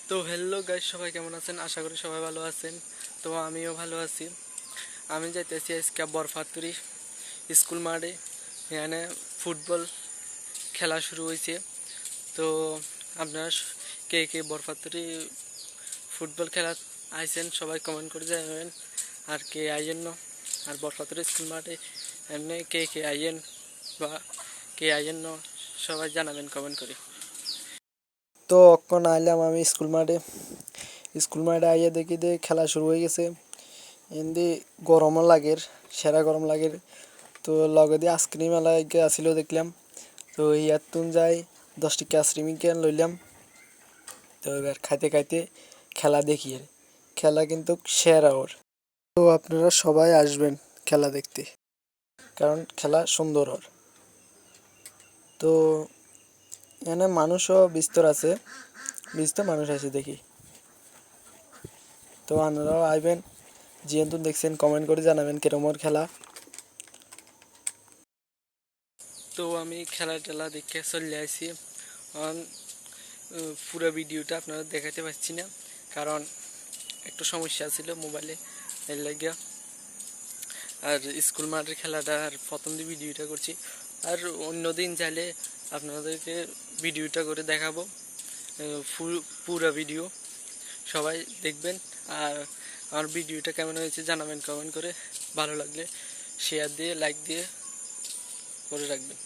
তো hello guys, সবাই কেমন আছেন? আশা করি সবাই ভালো আছেন। তো আমিও ভালো আছি। আমি যাইতেছি আজকে বরফাতুরি স্কুল মাঠে। এখানে ফুটবল খেলা শুরু হয়েছে। তো আপনারা কে কে বরফাতুরি ফুটবল খেলা আইছেন সবাই কমেন্ট করে জানাবেন। আর কে আইয়েন না, আর বরফাতুরি স্কুল মাঠে এমনি কে কে আইয়েন বা কে আইয়েন না সবাই জানাবেন কমেন্ট করে। তো অক্ষণ আইলাম আমি স্কুল মাঠে আইয়া দেখি যে খেলা শুরু হয়ে গেছে। এমনি গরমও লাগের, সেরা গরম লাগের। তো লগে দিয়ে আইসক্রিম এলাকা আসিল দেখলাম। তো ইয়াতুন যাই 10 টিকা আইসক্রিম কেন লইলাম। তো এবার খাইতে খাইতে খেলা দেখি। খেলা কিন্তু সেরা ওর। তো আপনারা সবাই আসবেন খেলা দেখতে, কারণ খেলা সুন্দর ওর। তো এখানে মানুষও বিস্তর আছে, বিস্তর মানুষ আছে দেখি। তো আপনারাও আইবেন, যেহেতু দেখছেন কমেন্ট করে জানাবেন কিরম ওর খেলা। তো আমি খেলা টেলা দেখে চলে আসি। পুরো ভিডিওটা আপনারা দেখাতে পারছি না, কারণ একটু সমস্যা ছিল মোবাইলে, এর লাগিয়া। আর স্কুল মাঠের খেলাটা আর প্রথম দিয়ে ভিডিওটা করছি। আর অন্যদিন চাইলে আপনাদেরকে ভিডিওটা করে দেখাবো, পুরো ভিডিও সবাই দেখবেন। আর আমার ভিডিওটা কেমন হয়েছে জানাবেন কমেন্ট করে। ভালো লাগলে শেয়ার দিয়ে লাইক দিয়ে করে রাখবেন।